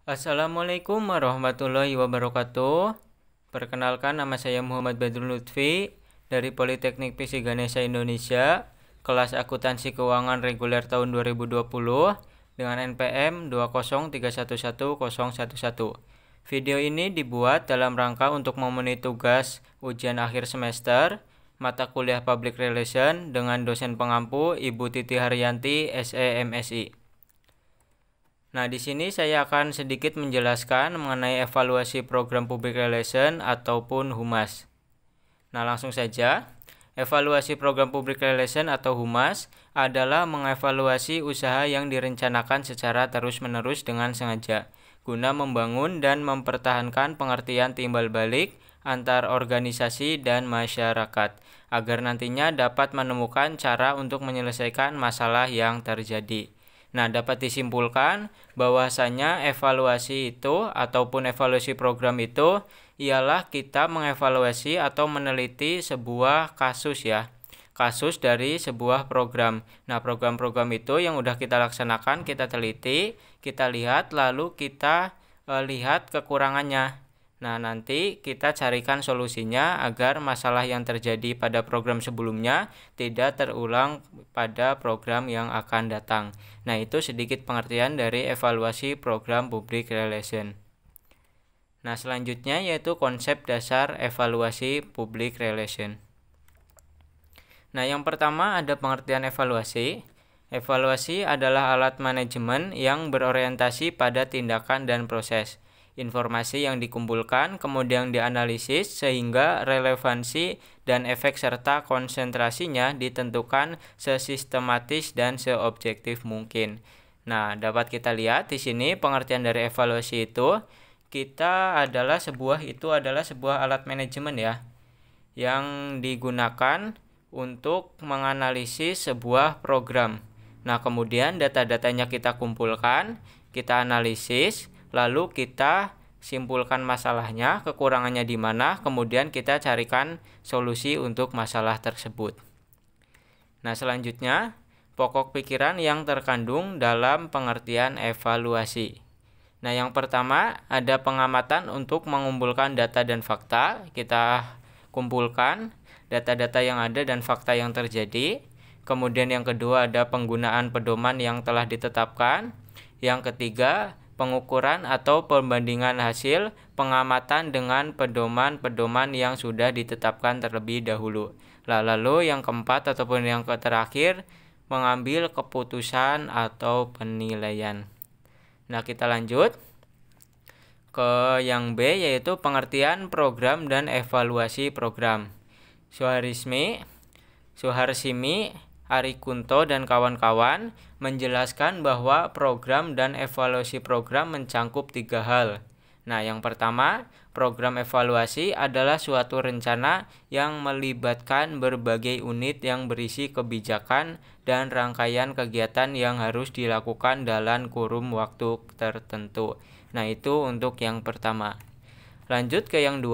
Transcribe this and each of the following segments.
Assalamualaikum warahmatullahi wabarakatuh. Perkenalkan, nama saya Muhammad Badrul Lutfi dari Politeknik Fisik Ganesha Indonesia, kelas akuntansi keuangan reguler tahun 2020 dengan NPM 203111011. Video ini dibuat dalam rangka untuk memenuhi tugas ujian akhir semester mata kuliah Public Relation dengan dosen pengampu Ibu Titi Haryanti, SE MSI. Nah, di sini saya akan sedikit menjelaskan mengenai evaluasi program Public Relation ataupun HUMAS. Nah, langsung saja. Evaluasi program Public Relation atau HUMAS adalah mengevaluasi usaha yang direncanakan secara terus-menerus dengan sengaja, guna membangun dan mempertahankan pengertian timbal balik antar organisasi dan masyarakat, agar nantinya dapat menemukan cara untuk menyelesaikan masalah yang terjadi. Nah, dapat disimpulkan bahwasanya evaluasi itu ataupun evaluasi program itu ialah kita mengevaluasi atau meneliti sebuah kasus ya. Kasus dari sebuah program. Nah, program-program itu yang udah kita laksanakan, kita teliti, kita lihat, lalu kita lihat kekurangannya. Nah, nanti kita carikan solusinya agar masalah yang terjadi pada program sebelumnya tidak terulang pada program yang akan datang. Nah, itu sedikit pengertian dari evaluasi program Public Relation. Nah, selanjutnya yaitu konsep dasar evaluasi Public Relation. Nah, yang pertama ada pengertian evaluasi. Evaluasi adalah alat manajemen yang berorientasi pada tindakan dan proses. Informasi yang dikumpulkan kemudian dianalisis sehingga relevansi dan efek serta konsentrasinya ditentukan sesistematis dan seobjektif mungkin. Nah, dapat kita lihat di sini pengertian dari evaluasi itu adalah sebuah alat manajemen ya yang digunakan untuk menganalisis sebuah program. Nah, kemudian data-datanya kita kumpulkan, kita analisis, lalu kita simpulkan masalahnya, kekurangannya di mana, kemudian kita carikan solusi untuk masalah tersebut. Nah, selanjutnya, pokok pikiran yang terkandung dalam pengertian evaluasi. Nah, yang pertama ada pengamatan untuk mengumpulkan data dan fakta. Kita kumpulkan data-data yang ada dan fakta yang terjadi. Kemudian yang kedua ada penggunaan pedoman yang telah ditetapkan. Yang ketiga, pengukuran atau perbandingan hasil pengamatan dengan pedoman-pedoman yang sudah ditetapkan terlebih dahulu. Lalu yang keempat ataupun yang terakhir, mengambil keputusan atau penilaian. Nah, kita lanjut ke yang B, yaitu pengertian program dan evaluasi program. Suharsimi, Arikunto dan kawan-kawan menjelaskan bahwa program dan evaluasi program mencangkup 3 hal. Nah, yang pertama, program evaluasi adalah suatu rencana yang melibatkan berbagai unit yang berisi kebijakan dan rangkaian kegiatan yang harus dilakukan dalam kurun waktu tertentu. Nah, itu untuk yang pertama. Lanjut ke yang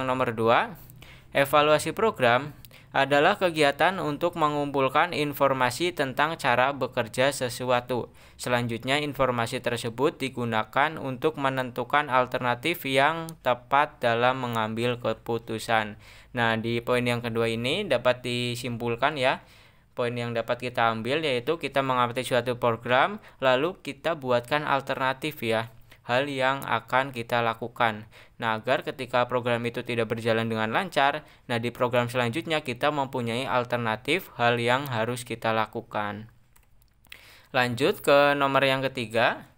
nomor 2. Evaluasi program adalah kegiatan untuk mengumpulkan informasi tentang cara bekerja sesuatu. Selanjutnya, informasi tersebut digunakan untuk menentukan alternatif yang tepat dalam mengambil keputusan. Nah, di poin yang kedua ini dapat disimpulkan ya. Poin yang dapat kita ambil yaitu kita mengamati suatu program, lalu kita buatkan alternatif ya, hal yang akan kita lakukan. Nah, agar ketika program itu tidak berjalan dengan lancar, nah di program selanjutnya kita mempunyai alternatif hal yang harus kita lakukan. Lanjut ke nomor yang ketiga.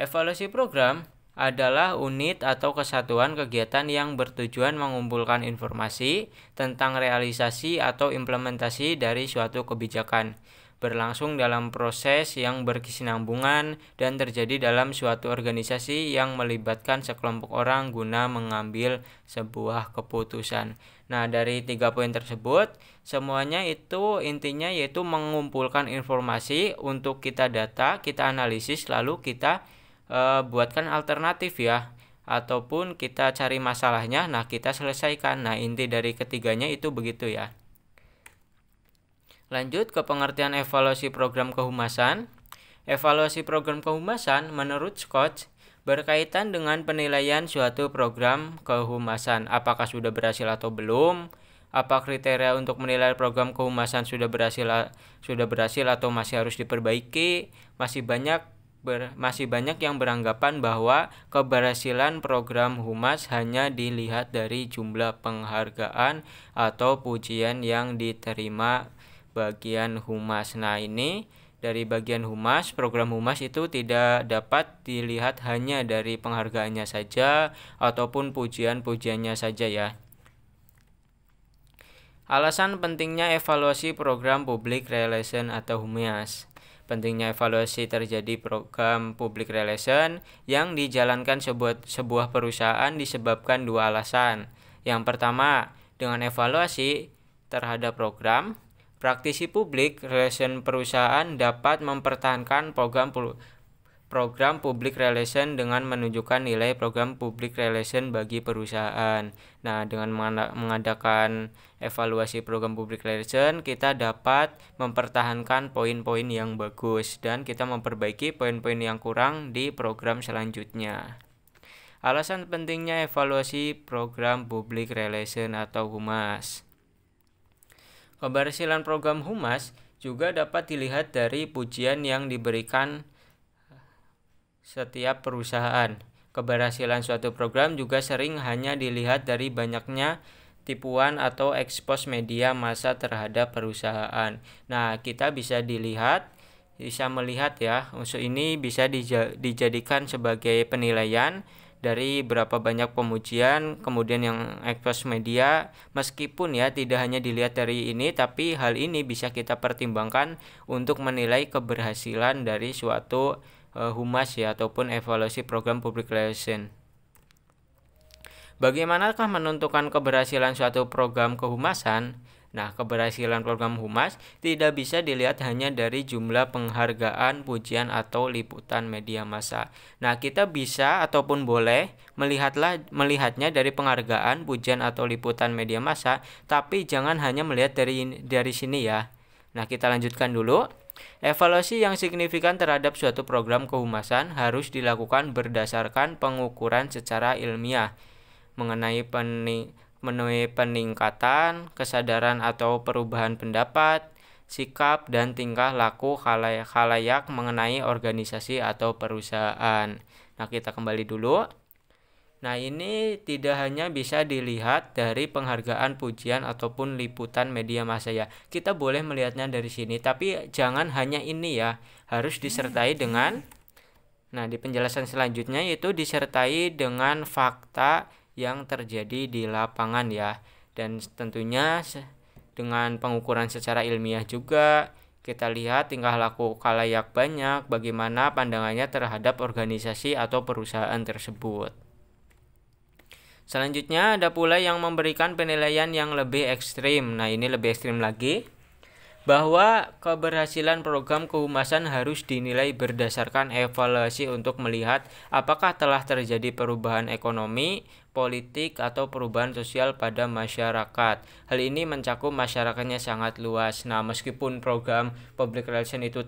Evaluasi program adalah unit atau kesatuan kegiatan yang bertujuan mengumpulkan informasi tentang realisasi atau implementasi dari suatu kebijakan, berlangsung dalam proses yang berkesinambungan dan terjadi dalam suatu organisasi yang melibatkan sekelompok orang guna mengambil sebuah keputusan. Nah, dari 3 poin tersebut, semuanya itu intinya yaitu mengumpulkan informasi untuk kita data, kita analisis, lalu kita buatkan alternatif ya, ataupun kita cari masalahnya, nah kita selesaikan. Nah, inti dari ketiganya itu begitu ya. Lanjut ke pengertian evaluasi program kehumasan. Evaluasi program kehumasan menurut Scott Berkaitan dengan penilaian suatu program kehumasan, apakah sudah berhasil atau belum? Apa kriteria untuk menilai program kehumasan sudah berhasil atau masih harus diperbaiki? Masih banyak yang beranggapan bahwa keberhasilan program humas hanya dilihat dari jumlah penghargaan atau pujian yang diterima bagian humas. Nah, ini dari bagian humas, program humas itu tidak dapat dilihat hanya dari penghargaannya saja ataupun pujian-pujiannya saja ya. Alasan pentingnya evaluasi program public relation atau humas. Pentingnya evaluasi terjadi program public relation yang dijalankan sebuah perusahaan disebabkan dua alasan. Yang pertama, dengan evaluasi terhadap program, praktisi public relation perusahaan dapat mempertahankan program public relation dengan menunjukkan nilai program public relation bagi perusahaan. Nah, dengan mengadakan evaluasi program public relation, kita dapat mempertahankan poin-poin yang bagus dan kita memperbaiki poin-poin yang kurang di program selanjutnya. Alasan pentingnya evaluasi program public relation atau humas. Keberhasilan program humas juga dapat dilihat dari pujian yang diberikan setiap perusahaan. Keberhasilan suatu program juga sering hanya dilihat dari banyaknya tipuan atau ekspos media massa terhadap perusahaan. Nah, kita bisa melihat ya, unsur ini bisa dijadikan sebagai penilaian dari berapa banyak pemujian, kemudian yang ekspos media, meskipun ya tidak hanya dilihat dari ini, tapi hal ini bisa kita pertimbangkan untuk menilai keberhasilan dari suatu humas ya, ataupun evaluasi program public relation. Bagaimanakah menentukan keberhasilan suatu program kehumasan? Nah, keberhasilan program humas tidak bisa dilihat hanya dari jumlah penghargaan, pujian, atau liputan media massa. Nah, kita bisa ataupun boleh melihatnya dari penghargaan, pujian, atau liputan media massa, tapi jangan hanya melihat dari sini ya. Nah, kita lanjutkan dulu. Evaluasi yang signifikan terhadap suatu program kehumasan harus dilakukan berdasarkan pengukuran secara ilmiah mengenai peningkatan kesadaran atau perubahan pendapat, sikap, dan tingkah laku khalayak mengenai organisasi atau perusahaan. Nah, kita kembali dulu. Nah, ini tidak hanya bisa dilihat dari penghargaan, pujian, ataupun liputan media massa ya. Kita boleh melihatnya dari sini, tapi jangan hanya ini ya. Harus disertai dengan, nah di penjelasan selanjutnya itu disertai dengan fakta yang terjadi di lapangan ya. Dan tentunya dengan pengukuran secara ilmiah juga, kita lihat tingkah laku khalayak banyak, bagaimana pandangannya terhadap organisasi atau perusahaan tersebut. Selanjutnya ada pula yang memberikan penilaian yang lebih ekstrim. Nah, ini lebih ekstrim lagi, bahwa keberhasilan program kehumasan harus dinilai berdasarkan evaluasi untuk melihat apakah telah terjadi perubahan ekonomi, politik, atau perubahan sosial pada masyarakat. Hal ini mencakup masyarakatnya sangat luas. Nah, meskipun program public relation itu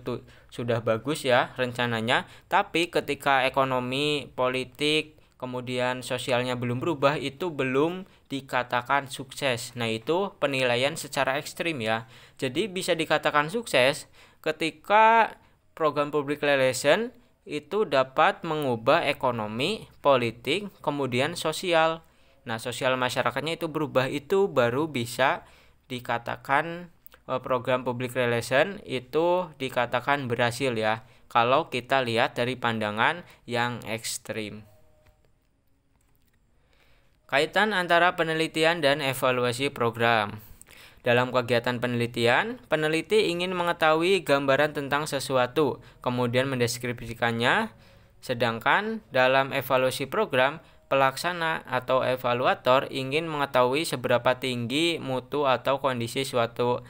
sudah bagus ya rencananya, tapi ketika ekonomi, politik, kemudian sosialnya belum berubah, itu belum dikatakan sukses. Nah, itu penilaian secara ekstrim ya. Jadi bisa dikatakan sukses ketika program public relation itu dapat mengubah ekonomi, politik, kemudian sosial. Nah, sosial masyarakatnya itu berubah, itu baru bisa dikatakan program public relation itu dikatakan berhasil ya, kalau kita lihat dari pandangan yang ekstrim. Kaitan antara penelitian dan evaluasi program. Dalam kegiatan penelitian, peneliti ingin mengetahui gambaran tentang sesuatu, kemudian mendeskripsikannya. Sedangkan dalam evaluasi program, pelaksana atau evaluator ingin mengetahui seberapa tinggi mutu atau kondisi sesuatu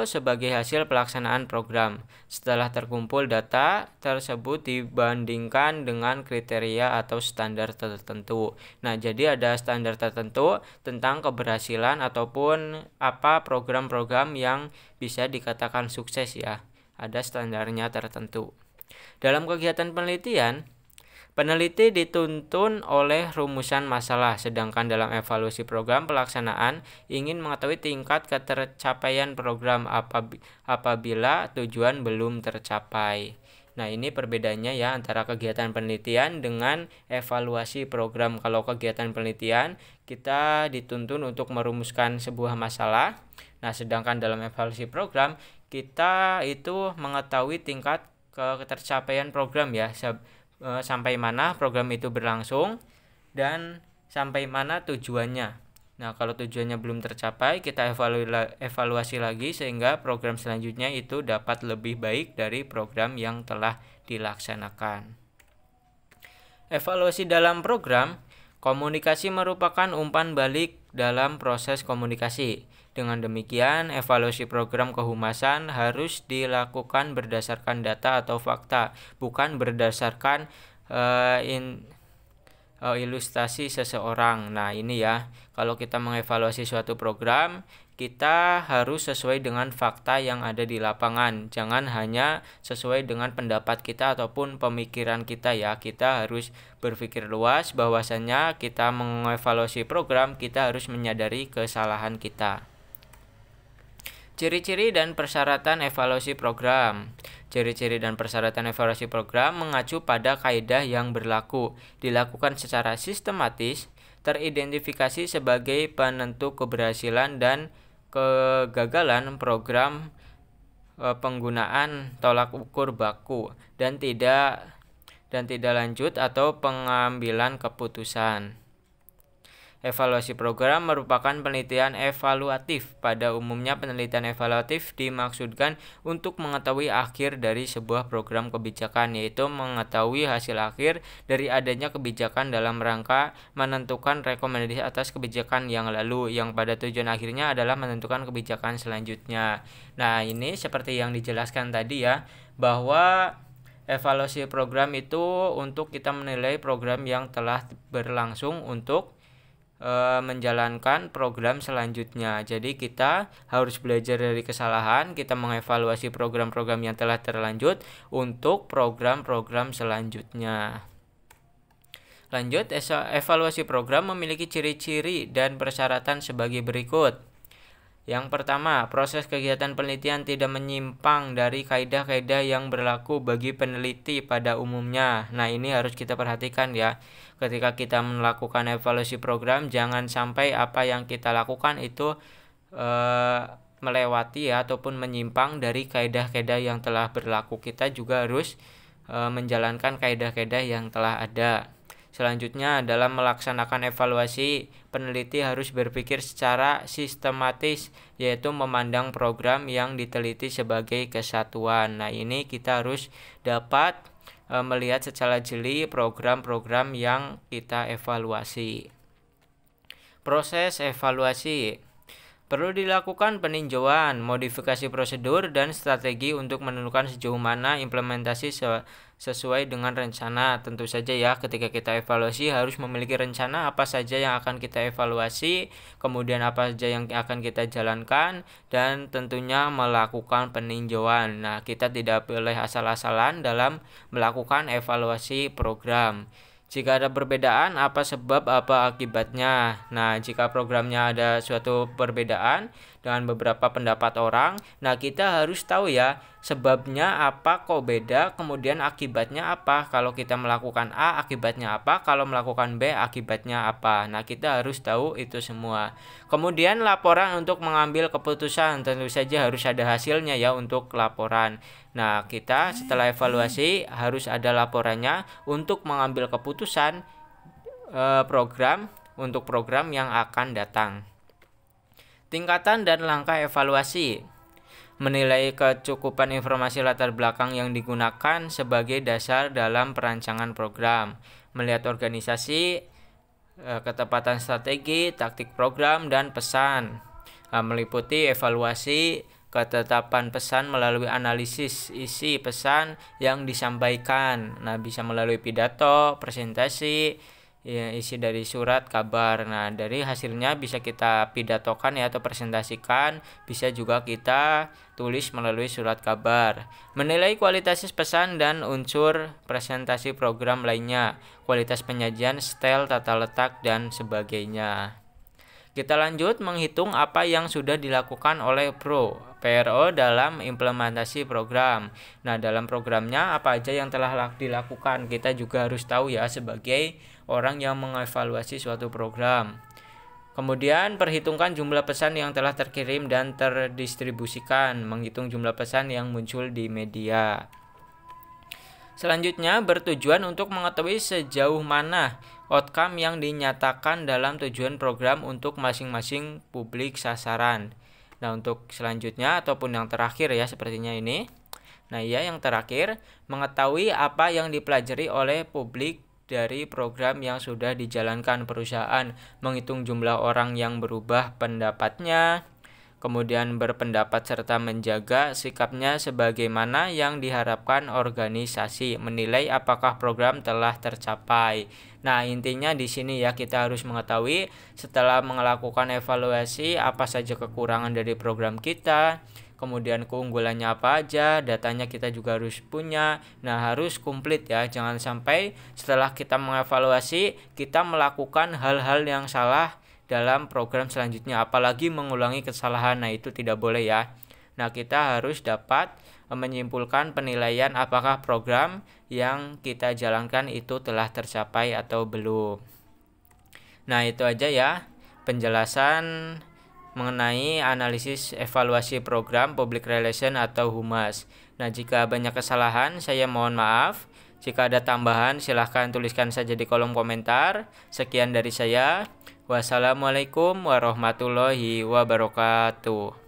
sebagai hasil pelaksanaan program. Setelah terkumpul data tersebut dibandingkan dengan kriteria atau standar tertentu. Nah, jadi ada standar tertentu tentang keberhasilan ataupun apa program-program yang bisa dikatakan sukses ya. Ada standarnya tertentu. Dalam kegiatan penelitian, Peneliti dituntun oleh rumusan masalah, sedangkan dalam evaluasi program pelaksanaan ingin mengetahui tingkat ketercapaian program apabila tujuan belum tercapai. Nah, ini perbedaannya ya antara kegiatan penelitian dengan evaluasi program. Kalau kegiatan penelitian, kita dituntun untuk merumuskan sebuah masalah. Nah, sedangkan dalam evaluasi program, kita itu mengetahui tingkat ketercapaian program ya, sampai mana program itu berlangsung dan sampai mana tujuannya. Nah, kalau tujuannya belum tercapai, kita evaluasi lagi sehingga program selanjutnya itu dapat lebih baik dari program yang telah dilaksanakan. Evaluasi dalam program, komunikasi merupakan umpan balik dalam proses komunikasi. Dengan demikian, evaluasi program kehumasan harus dilakukan berdasarkan data atau fakta, bukan berdasarkan ilustrasi seseorang. Nah, ini ya, kalau kita mengevaluasi suatu program, kita harus sesuai dengan fakta yang ada di lapangan. Jangan hanya sesuai dengan pendapat kita ataupun pemikiran kita ya. Kita harus berpikir luas, bahwasanya kita mengevaluasi program, kita harus menyadari kesalahan kita. Ciri-ciri dan persyaratan evaluasi program. Ciri-ciri dan persyaratan evaluasi program mengacu pada kaidah yang berlaku, dilakukan secara sistematis, teridentifikasi sebagai penentu keberhasilan dan kegagalan program, penggunaan tolak ukur baku, dan tidak lanjut atau pengambilan keputusan. Evaluasi program merupakan penelitian evaluatif. Pada umumnya, penelitian evaluatif dimaksudkan untuk mengetahui akhir dari sebuah program kebijakan, yaitu mengetahui hasil akhir dari adanya kebijakan dalam rangka menentukan rekomendasi atas kebijakan yang lalu, yang pada tujuan akhirnya adalah menentukan kebijakan selanjutnya. Nah, ini seperti yang dijelaskan tadi ya, bahwa evaluasi program itu untuk kita menilai program yang telah berlangsung untuk menjalankan program selanjutnya. Jadi kita harus belajar dari kesalahan, kita mengevaluasi program-program yang telah terlanjut untuk program-program selanjutnya. Lanjut, evaluasi program memiliki ciri-ciri dan persyaratan sebagai berikut. Yang pertama, proses kegiatan penelitian tidak menyimpang dari kaidah-kaidah yang berlaku bagi peneliti pada umumnya. Nah, ini harus kita perhatikan ya. Ketika kita melakukan evaluasi program, jangan sampai apa yang kita lakukan itu melewati ya, ataupun menyimpang dari kaidah-kaidah yang telah berlaku. Kita juga harus menjalankan kaidah-kaidah yang telah ada. Selanjutnya, dalam melaksanakan evaluasi, peneliti harus berpikir secara sistematis, yaitu memandang program yang diteliti sebagai kesatuan. Nah, ini kita harus dapat melihat secara jeli program-program yang kita evaluasi. Proses evaluasi. Perlu dilakukan peninjauan, modifikasi prosedur, dan strategi untuk menentukan sejauh mana implementasi sesuai dengan rencana. Tentu saja ya, ketika kita evaluasi harus memiliki rencana apa saja yang akan kita evaluasi, kemudian apa saja yang akan kita jalankan, dan tentunya melakukan peninjauan. Nah, kita tidak boleh asal-asalan dalam melakukan evaluasi program. Jika ada perbedaan, apa sebab, apa akibatnya. Nah, jika programnya ada suatu perbedaan dengan beberapa pendapat orang, nah kita harus tahu ya, sebabnya apa kok beda, kemudian akibatnya apa. Kalau kita melakukan A, akibatnya apa, kalau melakukan B, akibatnya apa. Nah, kita harus tahu itu semua. Kemudian laporan untuk mengambil keputusan, tentu saja harus ada hasilnya ya untuk laporan. Nah, kita setelah evaluasi harus ada laporannya untuk mengambil keputusan untuk program yang akan datang. Tingkatan dan langkah evaluasi. Menilai kecukupan informasi latar belakang yang digunakan sebagai dasar dalam perancangan program. Melihat organisasi, ketepatan strategi, taktik program, dan pesan. Meliputi evaluasi ketetapan pesan melalui analisis isi pesan yang disampaikan. Nah, bisa melalui pidato, presentasi, ya, isi dari surat kabar. Nah, dari hasilnya bisa kita pidatokan ya atau presentasikan, bisa juga kita tulis melalui surat kabar. Menilai kualitas pesan dan unsur presentasi program lainnya, kualitas penyajian, style, tata letak, dan sebagainya. Kita lanjut menghitung apa yang sudah dilakukan oleh PRO dalam implementasi program. Nah, dalam programnya apa aja yang telah dilakukan, kita juga harus tahu ya sebagai orang yang mengevaluasi suatu program. Kemudian perhitungkan jumlah pesan yang telah terkirim dan terdistribusikan, menghitung jumlah pesan yang muncul di media. Selanjutnya bertujuan untuk mengetahui sejauh mana outcome yang dinyatakan dalam tujuan program untuk masing-masing publik sasaran. Nah, untuk selanjutnya ataupun yang terakhir ya sepertinya ini. Nah, ya yang terakhir, mengetahui apa yang dipelajari oleh publik dari program yang sudah dijalankan perusahaan, menghitung jumlah orang yang berubah pendapatnya, kemudian berpendapat serta menjaga sikapnya sebagaimana yang diharapkan organisasi, menilai apakah program telah tercapai. Nah, intinya di sini ya kita harus mengetahui setelah melakukan evaluasi apa saja kekurangan dari program kita, kemudian keunggulannya apa aja, datanya kita juga harus punya. Nah, harus komplit ya, jangan sampai setelah kita mengevaluasi kita melakukan hal-hal yang salah dalam program selanjutnya, apalagi mengulangi kesalahan. Nah, itu tidak boleh ya. Nah, kita harus dapat menyimpulkan penilaian apakah program yang kita jalankan itu telah tercapai atau belum. Nah, itu aja ya penjelasan mengenai analisis evaluasi program public relation atau humas. Nah, jika banyak kesalahan, saya mohon maaf. Jika ada tambahan, silahkan tuliskan saja di kolom komentar. Sekian dari saya. Wassalamualaikum warahmatullahi wabarakatuh.